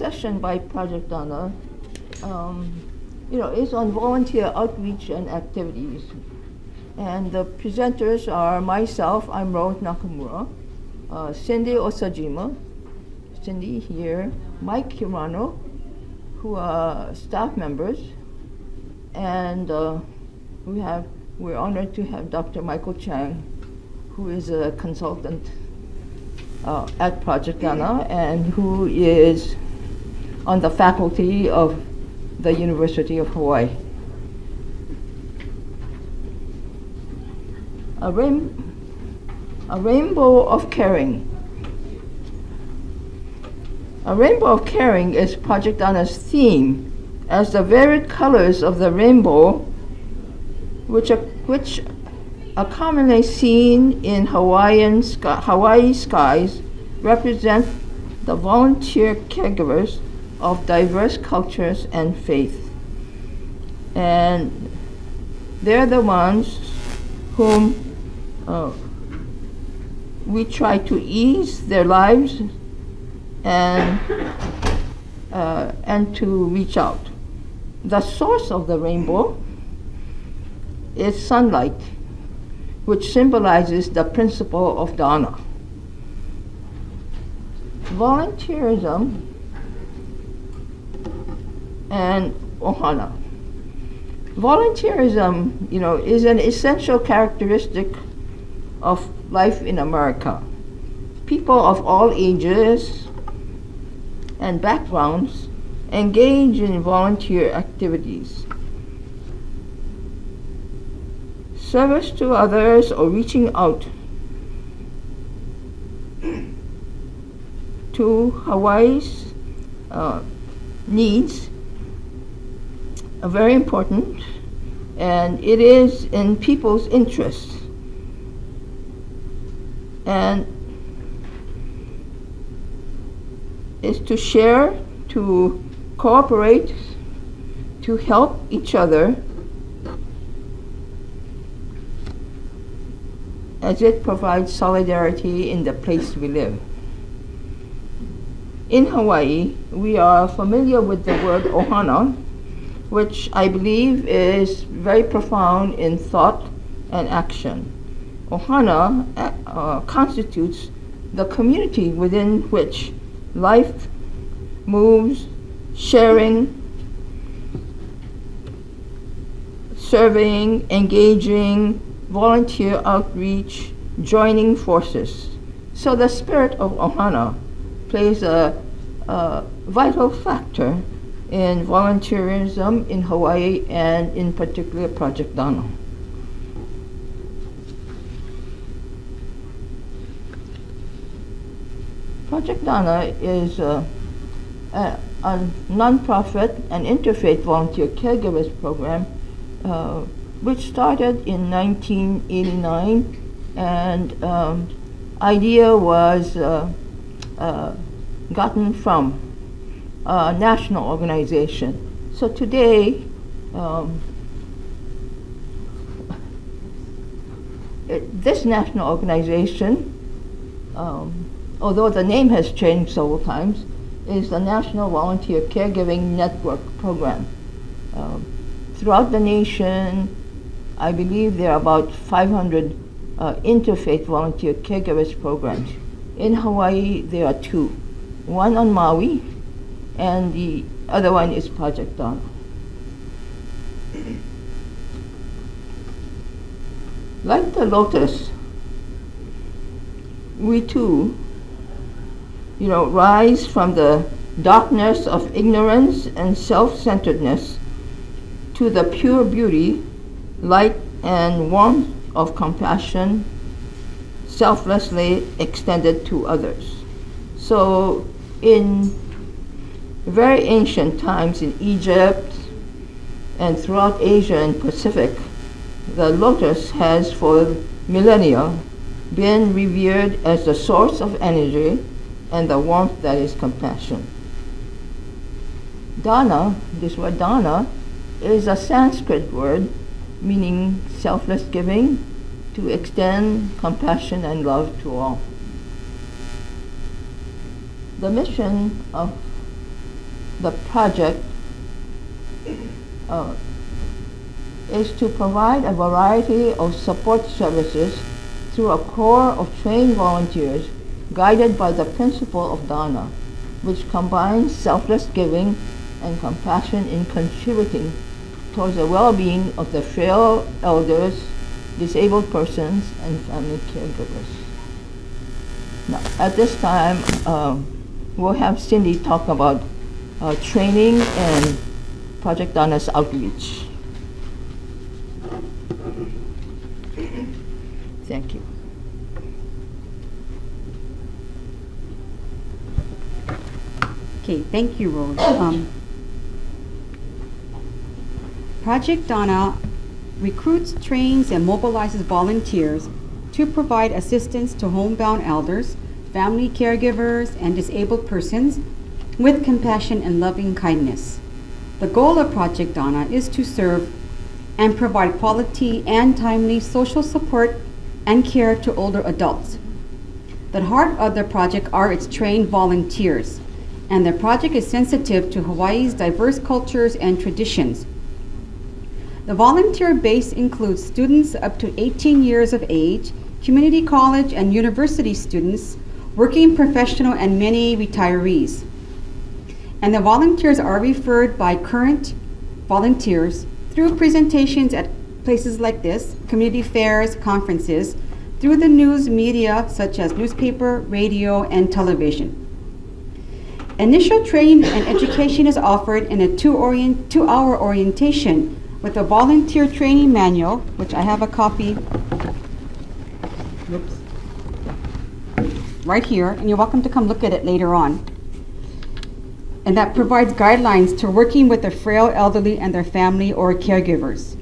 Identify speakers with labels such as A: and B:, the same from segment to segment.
A: session by Project Dana, is on volunteer outreach and activities. And the presenters are myself, I'm Rose Nakamura, Cindy Osajima, Cindy here, Mike Hirano, who are staff members, and we're honored to have Dr. Michael Chang, who is a consultant at Project Dana and who is on the faculty of the University of Hawaii. A rainbow of caring. A rainbow of caring is Project Dana's theme, as the varied colors of the rainbow, which are commonly seen in Hawaii skies, represent the volunteer caregivers of diverse cultures and faith. And they're the ones whom we try to ease their lives and to reach out. The source of the rainbow is sunlight, which symbolizes the principle of Dana. Volunteerism and ohana. Volunteerism, is an essential characteristic of life in America. People of all ages and backgrounds engage in volunteer activities. Service to others or reaching out to Hawaii's needs are very important, and it is in people's interests. And is to share, to cooperate, to help each other as it provides solidarity in the place we live. In Hawaii, we are familiar with the word ohana, which I believe is very profound in thought and action. Ohana constitutes the community within which life moves, sharing, serving, engaging, volunteer outreach, joining forces. So the spirit of ohana plays a vital factor in volunteerism in Hawaii and in particular Project Dana. Project Dana is a nonprofit and interfaith volunteer caregivers program which started in 1989, and idea was gotten from a national organization. So today, this national organization, although the name has changed several times, is the National Volunteer Caregiving Network Program. Throughout the nation, I believe there are about 500 interfaith volunteer caregivers programs. In Hawaii, there are two. One on Maui, and the other one is Project Dana. Like the lotus, we too, rise from the darkness of ignorance and self-centeredness to the pure beauty, light, and warmth of compassion selflessly extended to others. So in very ancient times in Egypt and throughout Asia and Pacific, the lotus has for millennia been revered as the source of energy and the warmth that is compassion. Dana, this word dana, is a Sanskrit word meaning selfless giving, to extend compassion and love to all. The mission of The project is to provide a variety of support services through a corps of trained volunteers guided by the principle of dana, which combines selfless giving and compassion in contributing towards the well-being of the frail elders, disabled persons, and family caregivers. Now, at this time, we'll have Cindy talk about training and Project Dana's outreach. Thank you.
B: Okay, thank you, Rose. Project Dana recruits, trains, and mobilizes volunteers to provide assistance to homebound elders, family caregivers, and disabled persons with compassion and loving kindness. The goal of Project Dana is to serve and provide quality and timely social support and care to older adults. The heart of the project are its trained volunteers, and the project is sensitive to Hawaii's diverse cultures and traditions. The volunteer base includes students up to 18 years of age, community college and university students, working professional, and many retirees. And the volunteers are referred by current volunteers through presentations at places like this, community fairs, conferences, through the news media such as newspaper, radio, and television. Initial training and education is offered in a 2-hour orientation with a volunteer training manual, which I have a copy right here, and you're welcome to come look at it later on. And that provides guidelines to working with the frail elderly and their family or caregivers.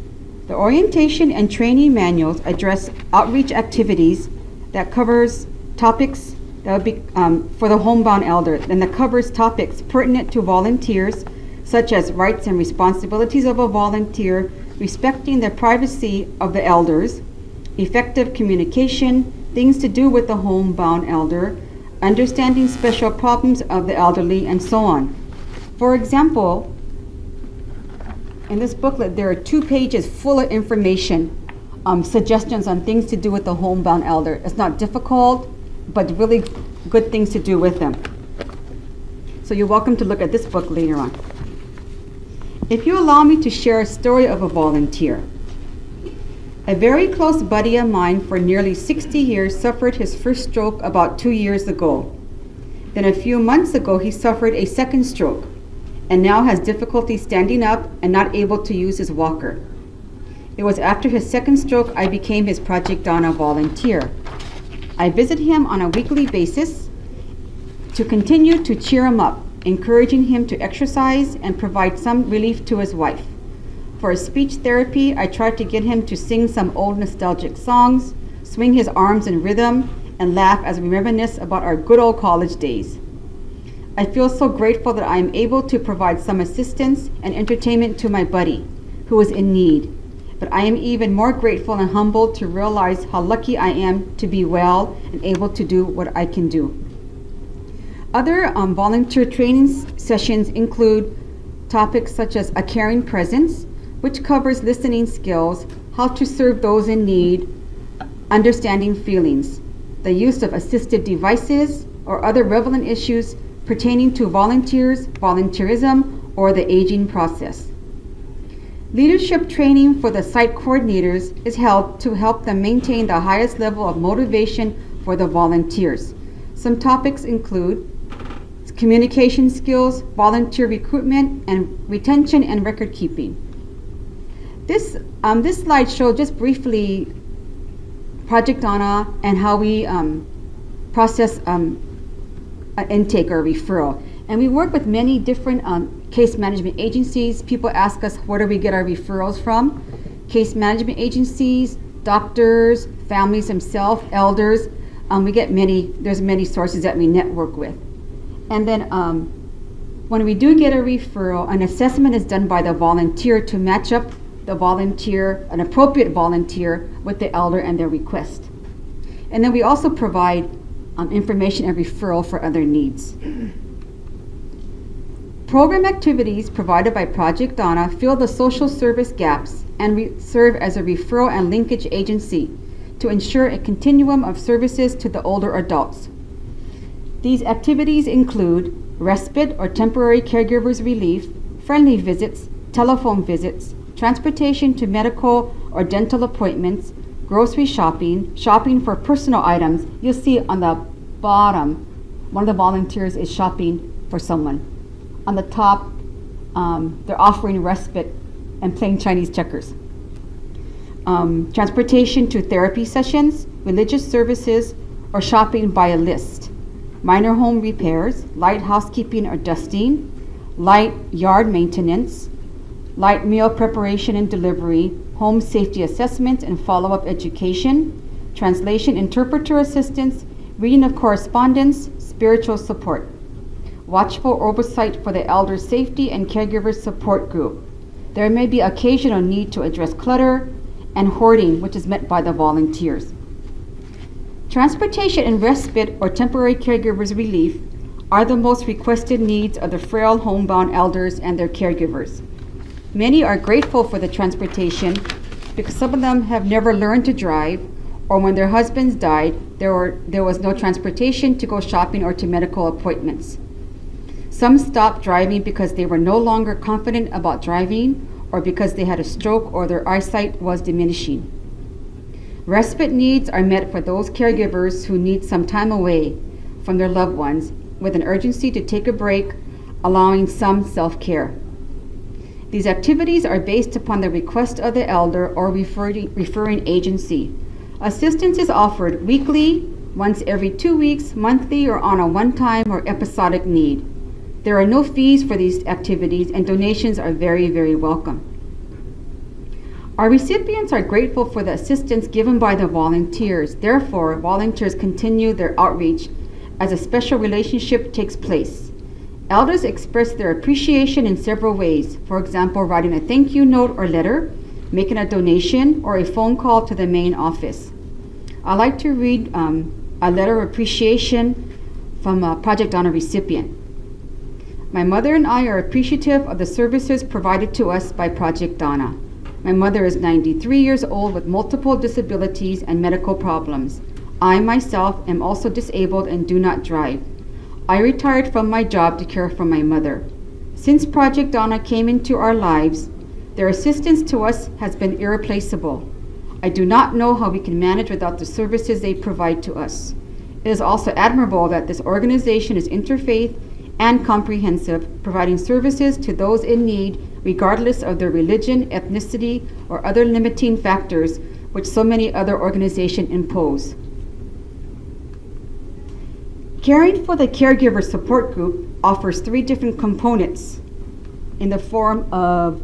B: The orientation and training manuals address outreach activities that covers topics that would be for the homebound elder, and that covers topics pertinent to volunteers, such as rights and responsibilities of a volunteer, respecting the privacy of the elders, effective communication, things to do with the homebound elder, understanding special problems of the elderly, and so on. For example, in this booklet, there are 2 pages full of information, suggestions on things to do with the homebound elder. It's not difficult, but really good things to do with them. So you're welcome to look at this book later on. If you allow me to share a story of a volunteer. A very close buddy of mine for nearly 60 years suffered his first stroke about 2 years ago. Then a few months ago, he suffered a second stroke and now has difficulty standing up and not able to use his walker. It was after his second stroke I became his Project Dana volunteer. I visit him on a weekly basis to continue to cheer him up, encouraging him to exercise and provide some relief to his wife. For his speech therapy, I try to get him to sing some old nostalgic songs, swing his arms in rhythm, and laugh as we reminisce about our good old college days. I feel so grateful that I am able to provide some assistance and entertainment to my buddy, who is in need. But I am even more grateful and humbled to realize how lucky I am to be well and able to do what I can do. Other volunteer training sessions include topics such as a caring presence, which covers listening skills, how to serve those in need, understanding feelings, the use of assistive devices, or other relevant issues pertaining to volunteers, volunteerism, or the aging process. Leadership training for the site coordinators is held to help them maintain the highest level of motivation for the volunteers. Some topics include communication skills, volunteer recruitment, and retention and record keeping. This slide shows just briefly Project Dana and how we process intake or referral. And we work with many different case management agencies. People ask us, where do we get our referrals from? Case management agencies, doctors, families themselves, elders. There's many sources that we network with. And then when we do get a referral, an assessment is done by the volunteer to match up the volunteer, an appropriate volunteer, with the elder and their request. And then we also provide information and referral for other needs. Program activities provided by Project Donna fill the social service gaps and serve as a referral and linkage agency to ensure a continuum of services to the older adults. These activities include respite or temporary caregivers relief, friendly visits, telephone visits, transportation to medical or dental appointments, grocery shopping, shopping for personal items. You'll see on the bottom, one of the volunteers is shopping for someone. On the top, they're offering respite and playing Chinese checkers. Transportation to therapy sessions, religious services, or shopping by a list. Minor home repairs, light housekeeping or dusting, light yard maintenance, light meal preparation and delivery, home safety assessment and follow-up education, translation interpreter assistance, reading of correspondence, spiritual support. Watchful oversight for the elder safety and caregiver support group. There may be occasional need to address clutter and hoarding, which is met by the volunteers. Transportation and respite or temporary caregivers relief are the most requested needs of the frail homebound elders and their caregivers. Many are grateful for the transportation because some of them have never learned to drive, or when their husbands died, there was no transportation to go shopping or to medical appointments. Some stopped driving because they were no longer confident about driving or because they had a stroke or their eyesight was diminishing. Respite needs are met for those caregivers who need some time away from their loved ones with an urgency to take a break, allowing some self-care. These activities are based upon the request of the elder or referring agency. Assistance is offered weekly, once every 2 weeks, monthly, or on a one-time or episodic need. There are no fees for these activities and donations are very, very welcome. Our recipients are grateful for the assistance given by the volunteers. Therefore, volunteers continue their outreach as a special relationship takes place. Elders express their appreciation in several ways. For example, writing a thank you note or letter, making a donation, or a phone call to the main office. I'd like to read a letter of appreciation from a Project Donna recipient. My mother and I are appreciative of the services provided to us by Project Donna. My mother is 93 years old with multiple disabilities and medical problems. I myself am also disabled and do not drive. I retired from my job to care for my mother. Since Project Donna came into our lives, their assistance to us has been irreplaceable. I do not know how we can manage without the services they provide to us. It is also admirable that this organization is interfaith and comprehensive, providing services to those in need regardless of their religion, ethnicity, or other limiting factors which so many other organizations impose. Caring for the Caregiver Support Group offers 3 different components in the form of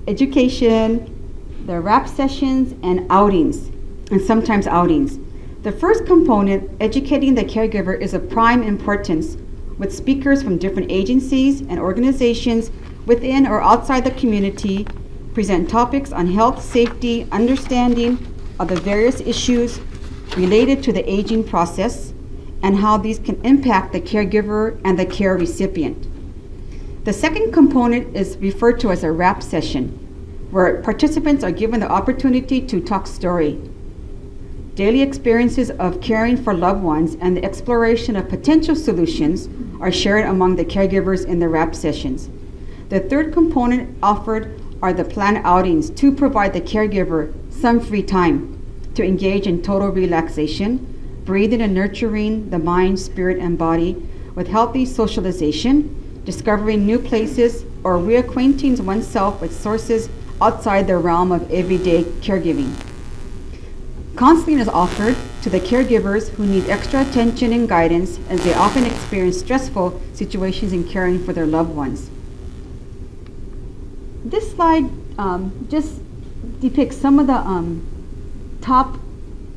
B: education, the rap sessions, and outings, and sometimes outings. The first component, educating the caregiver, is of prime importance, with speakers from different agencies and organizations within or outside the community present topics on health, safety, understanding of the various issues related to the aging process, and how these can impact the caregiver and the care recipient. The second component is referred to as a rap session, where participants are given the opportunity to talk story, daily experiences of caring for loved ones, and the exploration of potential solutions are shared among the caregivers in the rap sessions. The third component offered are the planned outings to provide the caregiver some free time to engage in total relaxation, breathing and nurturing the mind, spirit, and body with healthy socialization, discovering new places, or reacquainting oneself with sources outside the realm of everyday caregiving. Counseling is offered to the caregivers who need extra attention and guidance as they often experience stressful situations in caring for their loved ones. This slide just depicts some of the top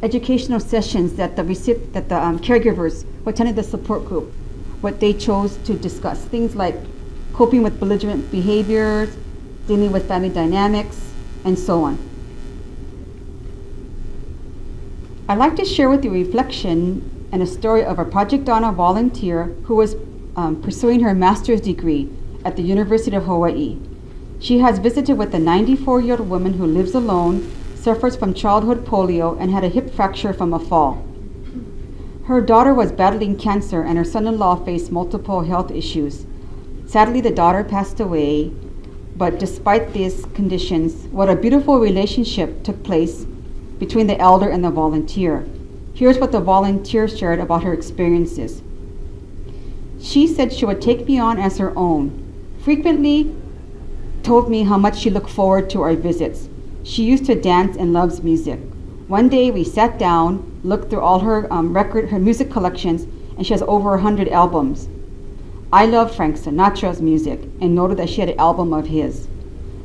B: educational sessions that the caregivers who attended the support group, what they chose to discuss. Things like coping with belligerent behaviors, dealing with family dynamics, and so on. I'd like to share with you a reflection and a story of a Project Donna volunteer who was pursuing her master's degree at the University of Hawaii. She has visited with a 94-year-old woman who lives alone, suffers from childhood polio, and had a hip fracture from a fall. Her daughter was battling cancer, and her son-in-law faced multiple health issues. Sadly, the daughter passed away, but despite these conditions, what a beautiful relationship took place between the elder and the volunteer. Here's what the volunteer shared about her experiences. She said she would take me on as her own. Frequently told me how much she looked forward to our visits. She used to dance and loves music. One day we sat down, looked through all her her music collections, and she has over 100 albums. I love Frank Sinatra's music and noted that she had an album of his.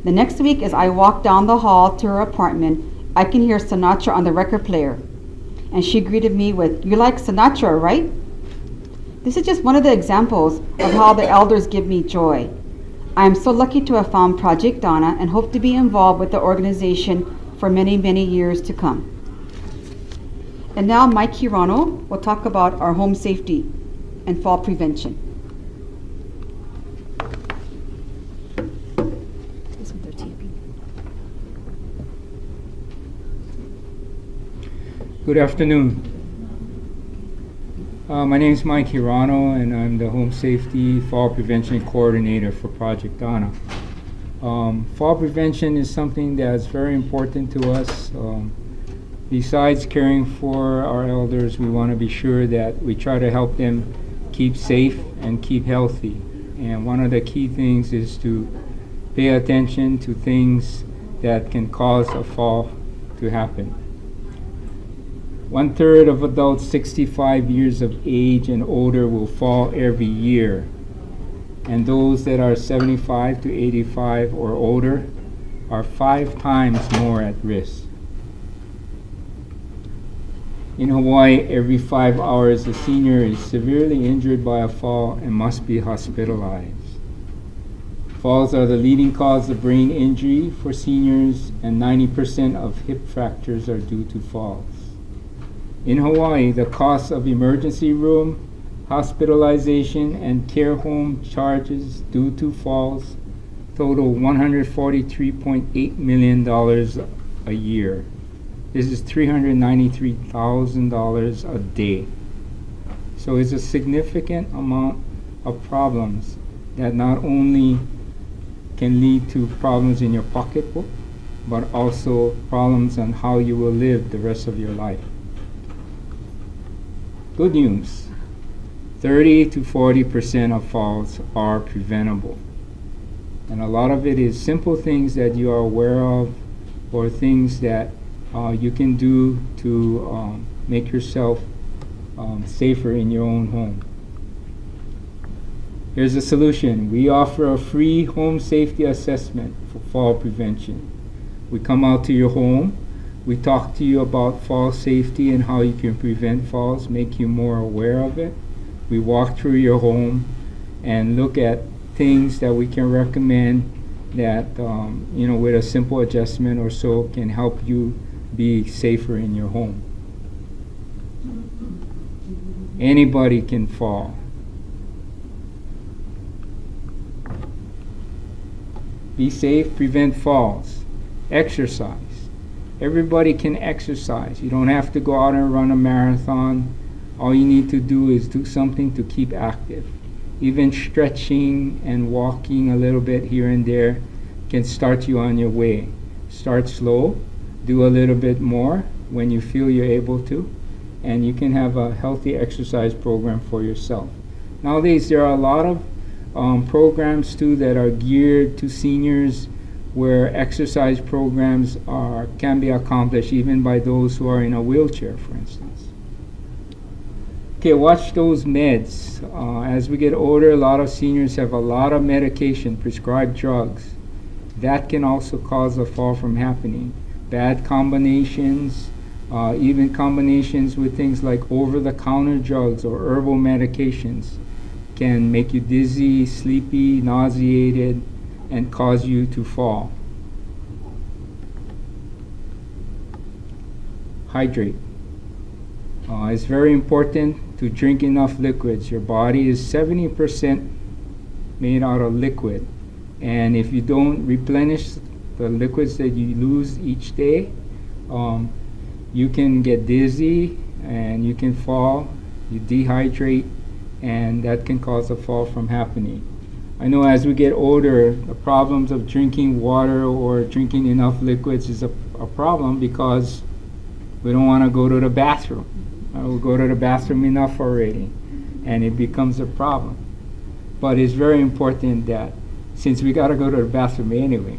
B: The next week, as I walked down the hall to her apartment, I can hear Sinatra on the record player. And she greeted me with, "You like Sinatra, right?" This is just one of the examples of how the elders give me joy. I am so lucky to have found Project Donna and hope to be involved with the organization for many, many years to come. And now Mike Hirano will talk about our home safety and fall prevention.
C: Good afternoon. My name is Mike Hirano, and I'm the Home Safety Fall Prevention Coordinator for Project Donna. Fall prevention is something that's very important to us. Besides caring for our elders, we want to be sure that we try to help them keep safe and keep healthy. And one of the key things is to pay attention to things that can cause a fall to happen. 1/3 of adults 65 years of age and older will fall every year. And those that are 75 to 85 or older are 5 times more at risk. In Hawaii, every 5 hours, a senior is severely injured by a fall and must be hospitalized. Falls are the leading cause of brain injury for seniors, and 90% of hip fractures are due to falls. In Hawaii, the cost of emergency room, hospitalization, and care home charges due to falls total $143.8 million a year. This is $393,000 a day. So it's a significant amount of problems that not only can lead to problems in your pocketbook, but also problems on how you will live the rest of your life. Good news, 30 to 40% of falls are preventable. And a lot of it is simple things that you are aware of, or things that you can do to make yourself safer in your own home. Here's a solution. We offer a free home safety assessment for fall prevention. We come out to your home. We talk to you about fall safety and how you can prevent falls, make you more aware of it. We walk through your home and look at things that we can recommend that, with a simple adjustment or so can help you be safer in your home. Anybody can fall. Be safe, prevent falls. Exercise. Everybody can exercise. You don't have to go out and run a marathon. All you need to do is do something to keep active. Even stretching and walking a little bit here and there can start you on your way. Start slow, do a little bit more when you feel you're able to, and you can have a healthy exercise program for yourself. Nowadays, there are a lot of programs too that are geared to seniors, where exercise programs can be accomplished even by those who are in a wheelchair, for instance. Okay, watch those meds. As we get older, a lot of seniors have a lot of medication, prescribed drugs. That can also cause a fall from happening. Bad combinations, even combinations with things like over-the-counter drugs or herbal medications can make you dizzy, sleepy, nauseated, and cause you to fall. Hydrate. It's very important to drink enough liquids. Your body is 70% made out of liquid. And if you don't replenish the liquids that you lose each day, you can get dizzy and you can fall, you dehydrate, and that can cause a fall from happening. I know as we get older, the problems of drinking water or drinking enough liquids is a problem because we don't want to go to the bathroom. We'll go to the bathroom enough already, and it becomes a problem. But it's very important that since we got to go to the bathroom anyway,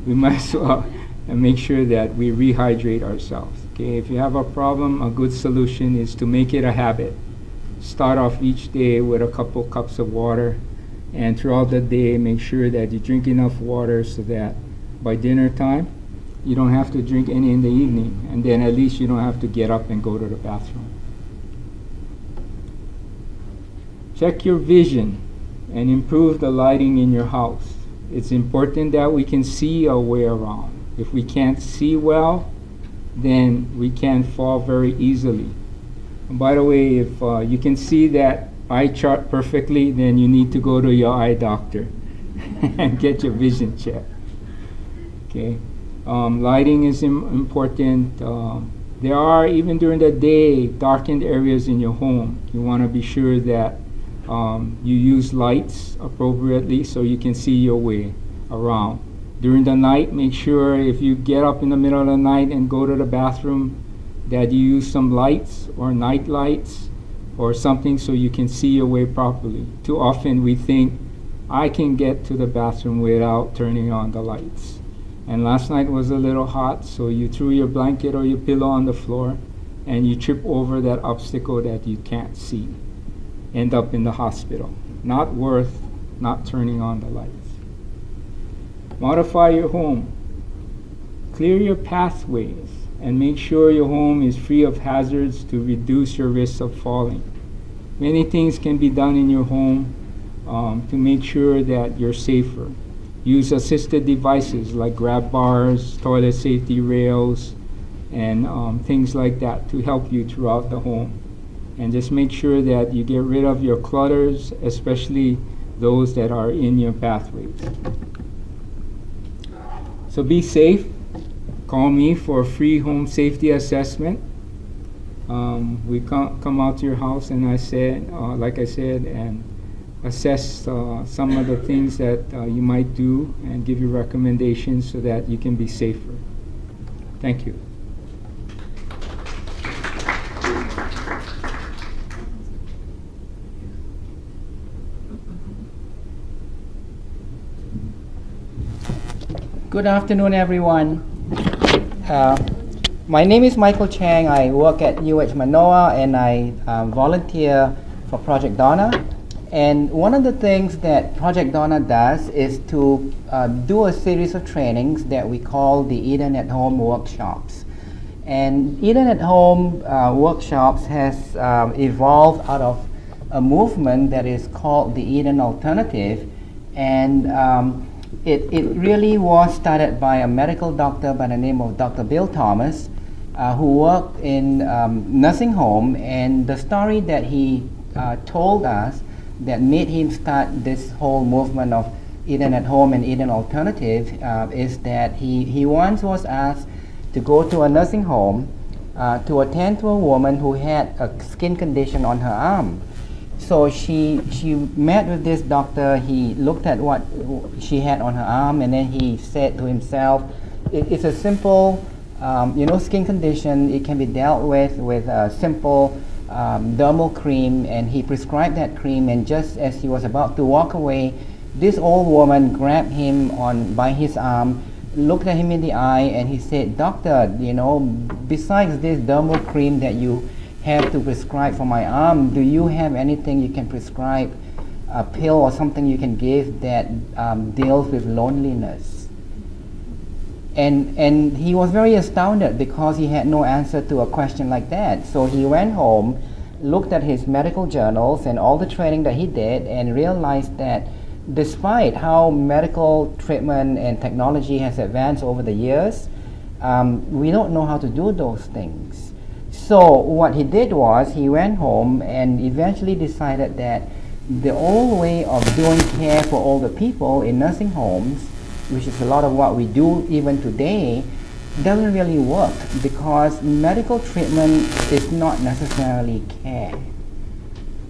C: we might as well make sure that we rehydrate ourselves. Okay, if you have a problem, a good solution is to make it a habit. Start off each day with a couple cups of water, and throughout the day make sure that you drink enough water so that by dinner time you don't have to drink any in the evening, and then at least you don't have to get up and go to the bathroom. Check your vision and improve the lighting in your house. It's important that we can see our way around. If we can't see well, then we can fall very easily. And by the way, if you can see that eye chart perfectly, then you need to go to your eye doctor and get your vision checked. Okay, lighting is important. There are, even during the day, darkened areas in your home. You want to be sure that you use lights appropriately so you can see your way around. During the night, make sure if you get up in the middle of the night and go to the bathroom that you use some lights or night lights or something so you can see your way properly. Too often we think, I can get to the bathroom without turning on the lights. And last night was a little hot, so you threw your blanket or your pillow on the floor and you trip over that obstacle that you can't see. End up in the hospital. Not worth not turning on the lights. Modify your home. Clear your pathways and make sure your home is free of hazards to reduce your risk of falling. Many things can be done in your home to make sure that you're safer. Use assisted devices like grab bars, toilet safety rails, and things like that to help you throughout the home. And just make sure that you get rid of your clutters, especially those that are in your pathways. So be safe. Call me for a free home safety assessment. We come out to your house, and like I said, and assess some of the things that you might do and give you recommendations so that you can be safer. Thank you.
D: Good afternoon, everyone. My name is Michael Chang. I work at UH Manoa, and I volunteer for Project Donna. And one of the things that Project Donna does is to do a series of trainings that we call the Eden at Home workshops. And Eden at Home workshops has evolved out of a movement that is called the Eden Alternative. And it really was started by a medical doctor by the name of Dr. Bill Thomas, who worked in nursing home. And the story that he told us that made him start this whole movement of Eden at Home and Eden Alternative is that he once was asked to go to a nursing home to attend to a woman who had a skin condition on her arm. So she met with this doctor. He looked at what she had on her arm, and then he said to himself, it's a simple skin condition. It can be dealt with a simple dermal cream. And he prescribed that cream, and just as he was about to walk away, this old woman grabbed him by his arm, looked at him in the eye, and he said, "Doctor, besides this dermal cream that you have to prescribe for my arm, do you have anything you can prescribe, a pill or something you can give that deals with loneliness?" And he was very astounded because he had no answer to a question like that. So he went home, looked at his medical journals and all the training that he did, and realized that despite how medical treatment and technology has advanced over the years, we don't know how to do those things. So what he did was he went home and eventually decided that the old way of doing care for older people in nursing homes, which is a lot of what we do even today, doesn't really work because medical treatment is not necessarily care.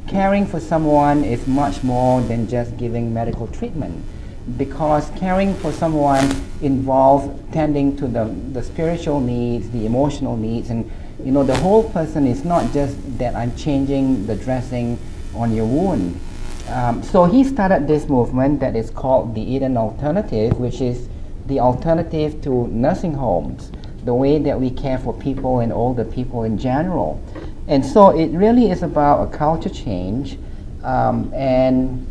D: Caring for someone is much more than just giving medical treatment, because caring for someone involves tending to the spiritual needs, the emotional needs, and the whole person is not just that I'm changing the dressing on your wound. So he started this movement that is called the Eden Alternative, which is the alternative to nursing homes, the way that we care for people and older people in general. And so it really is about a culture change, and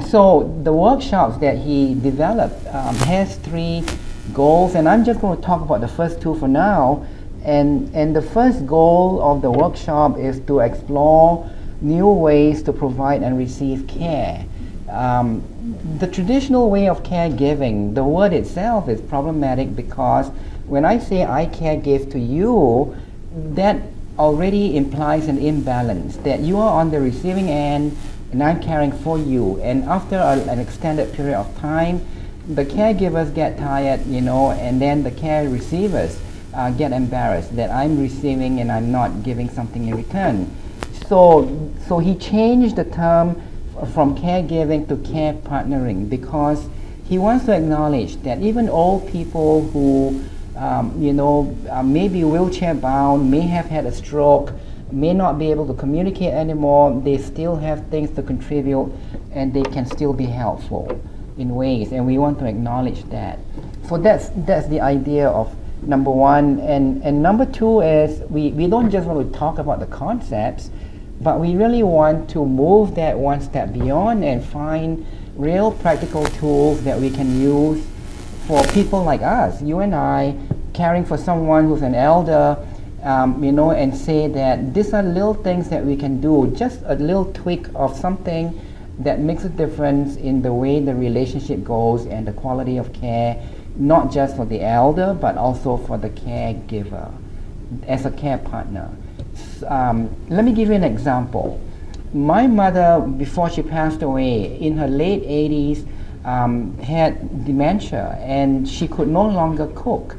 D: so the workshops that he developed has 3 goals, and I'm just going to talk about the first 2 for now. And the first goal of the workshop is to explore new ways to provide and receive care. The traditional way of caregiving, the word itself is problematic because when I say I caregive to you, that already implies an imbalance, that you are on the receiving end and I'm caring for you. And after an extended period of time, the caregivers get tired, and then the care receivers get embarrassed that I'm receiving and I'm not giving something in return. So he changed the term from caregiving to care partnering because he wants to acknowledge that even old people who may be wheelchair bound, may have had a stroke, may not be able to communicate anymore, they still have things to contribute and they can still be helpful in ways, and we want to acknowledge that. So that's the idea of number 1. And number 2 is we don't just want to talk about the concepts, but we really want to move that one step beyond and find real practical tools that we can use for people like us, you and I, caring for someone who's an elder, and say that these are little things that we can do, just a little tweak of something that makes a difference in the way the relationship goes and the quality of care, not just for the elder, but also for the caregiver as a care partner. Let me give you an example. My mother, before she passed away, in her late 80s, had dementia and she could no longer cook.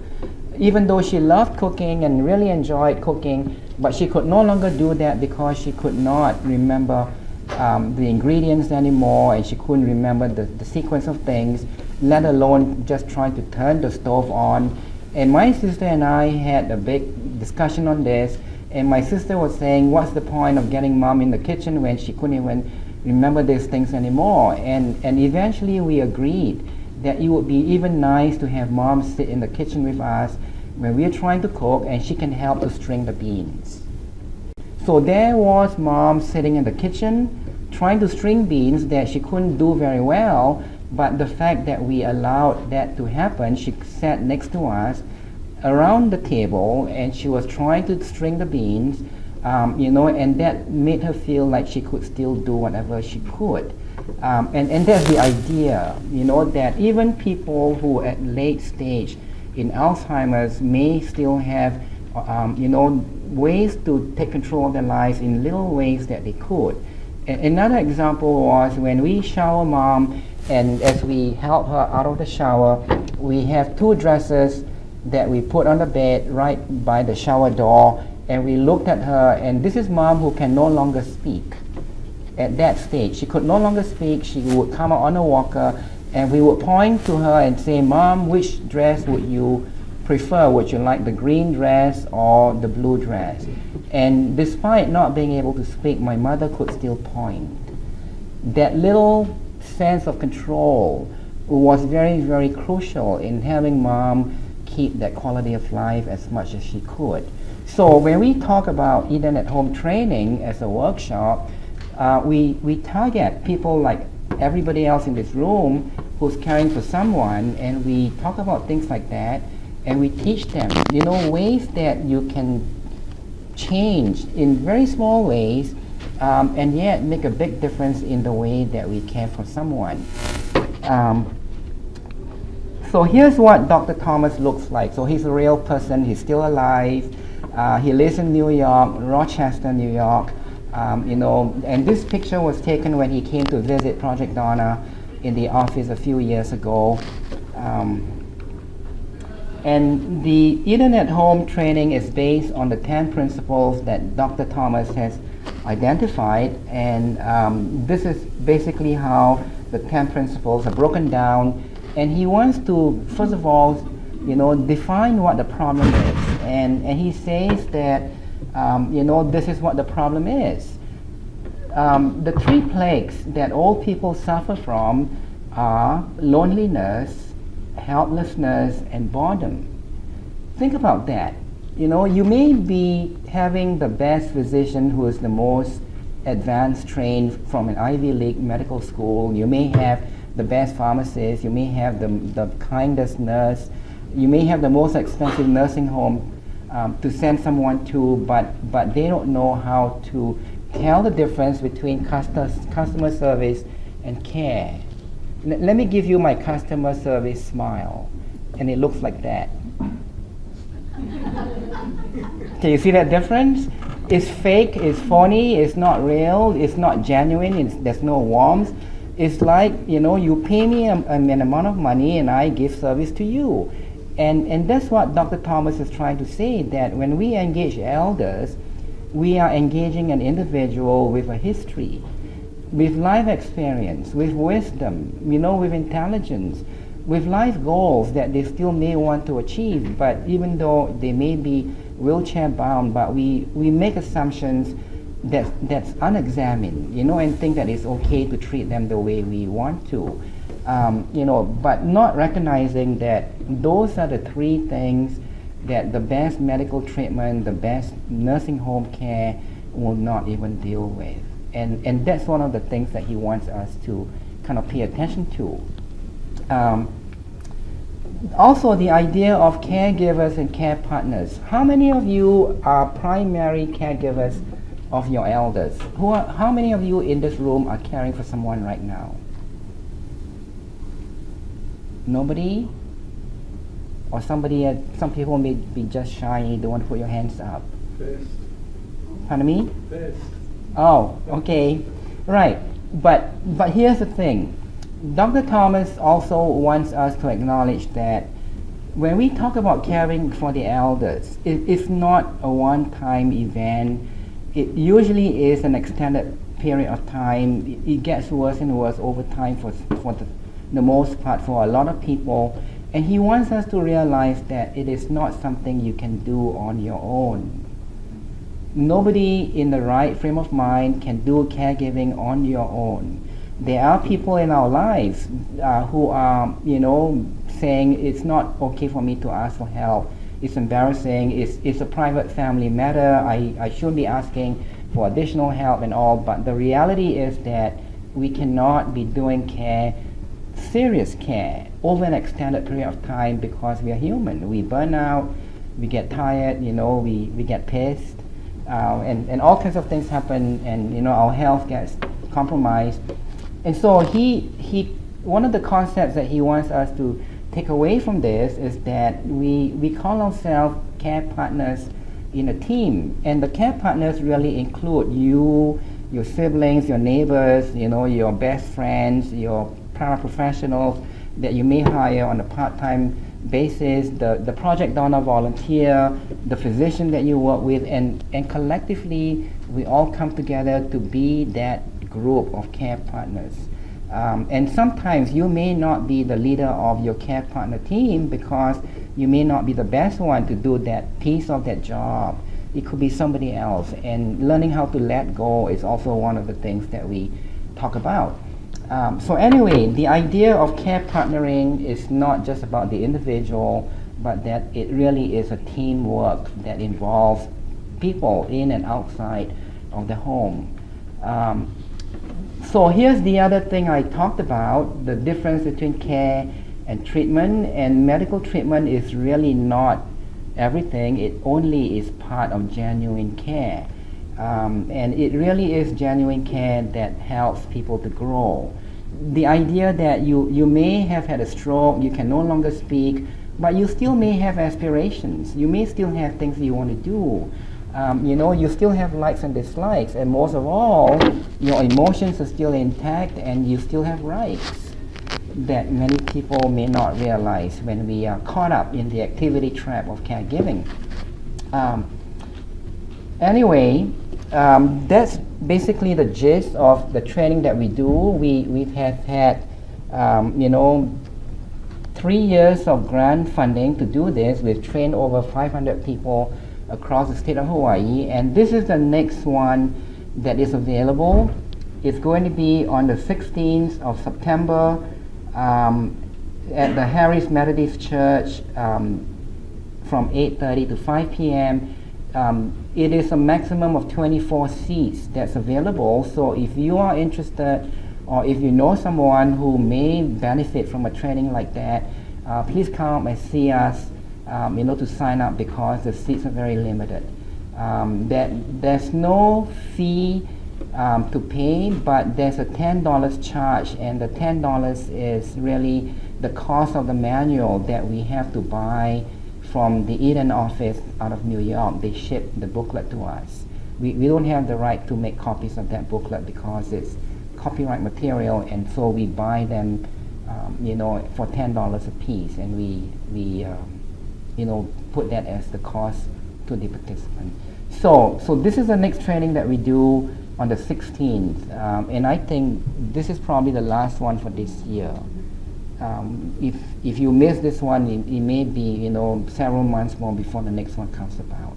D: Even though she loved cooking and really enjoyed cooking, but she could no longer do that because she could not remember the ingredients anymore, and she couldn't remember the sequence of things, let alone just trying to turn the stove on. And my sister and I had a big discussion on this, and my sister was saying, what's the point of getting mom in the kitchen when she couldn't even remember these things anymore? And eventually we agreed that it would be even nice to have mom sit in the kitchen with us when we're trying to cook, and she can help to string the beans. So there was mom sitting in the kitchen trying to string beans that she couldn't do very well, but the fact that we allowed that to happen, she sat next to us around the table and she was trying to string the beans, and that made her feel like she could still do whatever she could. And that's the idea, that even people who at late stage in Alzheimer's may still have, ways to take control of their lives in little ways that they could. Another example was when we shower mom, and as we help her out of the shower, we have 2 dressers that we put on the bed right by the shower door, and we looked at her, and this is mom who can no longer speak. At that stage, she could no longer speak. She would come out on a walker, and we would point to her and say, Mom, which dress would you prefer? Would you like the green dress or the blue dress? And despite not being able to speak, my mother could still point. That little sense of control was very, very crucial in having mom keep that quality of life as much as she could. So when we talk about Eden at Home training as a workshop, we target people like everybody else in this room who's caring for someone, and we talk about things like that, and we teach them, ways that you can change in very small ways, and yet make a big difference in the way that we care for someone. So here's what Dr. Thomas looks like. So he's a real person, he's still alive. He lives in New York, Rochester, New York. And this picture was taken when he came to visit Project Donna in the office a few years ago. And the Internet Home training is based on the 10 principles that Dr. Thomas has identified, and this is basically how the 10 principles are broken down. And he wants to, first of all, define what the problem is. And he says that, this is what the problem is. The 3 plagues that all people suffer from are loneliness, helplessness, and boredom. Think about that. You may be having the best physician who is the most advanced trained from an Ivy League medical school. You may have the best pharmacist. You may have the kindest nurse. You may have the most expensive nursing home to send someone to, but they don't know how to tell the difference between customer service and care. Let me give you my customer service smile, and it looks like that. Can you see that difference? It's fake, it's phony, it's not real, it's not genuine, there's no warmth. It's like, you pay me an amount of money and I give service to you. And that's what Dr. Thomas is trying to say, that when we engage elders, we are engaging an individual with a history, with life experience, with wisdom, with intelligence, with life goals that they still may want to achieve. But even though they may be wheelchair bound, but we make assumptions that's unexamined, and think that it's okay to treat them the way we want to, but not recognizing that those are the 3 things that the best medical treatment, the best nursing home care will not even deal with. And that's one of the things that he wants us to kind of pay attention to. Also, the idea of caregivers and care partners. How many of you are primary caregivers of your elders? How many of you in this room are caring for someone right now? Nobody? Or somebody? Some people may be just shy. Don't want to put your hands up.
C: Fist.
D: Pardon me?
C: Fist.
D: Oh, okay, right. But here's the thing. Dr. Thomas also wants us to acknowledge that when we talk about caring for the elders, it's not a one-time event. It usually is an extended period of time. It gets worse and worse over time for the most part for a lot of people. And he wants us to realize that it is not something you can do on your own. Nobody in the right frame of mind can do caregiving on your own. There are people in our lives who are, saying it's not okay for me to ask for help. It's embarrassing. It's a private family matter. I shouldn't be asking for additional help and all. But the reality is that we cannot be doing care, serious care, over an extended period of time because we are human. We burn out. We get tired. We get pissed. And all kinds of things happen, and our health gets compromised. And so one of the concepts that he wants us to take away from this is that we call ourselves care partners in a team, and the care partners really include you, your siblings, your neighbors, your best friends, your paraprofessionals that you may hire on a part-time basis, the Project Donna volunteer, the physician that you work with, and collectively we all come together to be that group of care partners. And sometimes you may not be the leader of your care partner team because you may not be the best one to do that piece of that job. It could be somebody else. And learning how to let go is also one of the things that we talk about. So anyway, the idea of care partnering is not just about the individual, but that it really is a teamwork that involves people in and outside of the home. So here's the other thing I talked about, the difference between care and treatment. And medical treatment is really not everything. It only is part of genuine care. And it really is genuine care that helps people to grow. The idea that you may have had a stroke, you can no longer speak, but you still may have aspirations. You may still have things you want to do. You still have likes and dislikes, and most of all, your emotions are still intact, and you still have rights that many people may not realize when we are caught up in the activity trap of caregiving. Anyway, that's basically the gist of the training that we do. We have had 3 years of grant funding to do this. We've trained over 500 people across the state of Hawaii, and this is the next one that is available. It's going to be on the 16th of September at the Harris Methodist Church from 8:30 to 5 p.m. It is a maximum of 24 seats that's available, so if you are interested or if you know someone who may benefit from a training like that, please come and see us to sign up, because the seats are very limited. There's no fee to pay, but there's a $10 charge, and the $10 is really the cost of the manual that we have to buy from the Eden office out of New York. They ship the booklet to us. We don't have the right to make copies of that booklet because it's copyright material, and so we buy them for $10 a piece, and we put that as the cost to the participant. So this is the next training that we do on the 16th, and I think this is probably the last one for this year. If you miss this one, it may be several months more before the next one comes about.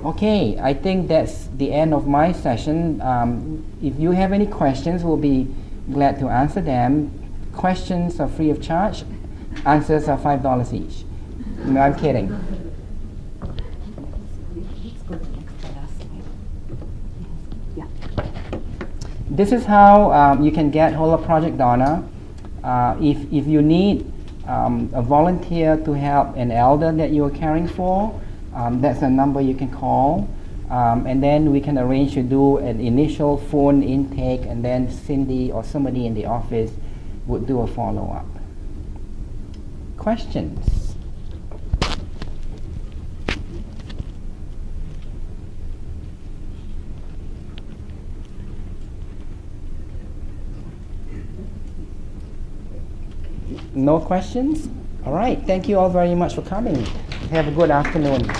D: Okay, I think that's the end of my session. If you have any questions, we'll be glad to answer them. Questions are free of charge. Answers are $5 each. No, I'm kidding. This is how you can get hold of Project Donna. If you need a volunteer to help an elder that you are caring for, that's a number you can call. And then we can arrange to do an initial phone intake, and then Cindy or somebody in the office would do a follow-up. Questions? No questions? All right. Thank you all very much for coming. Have a good afternoon.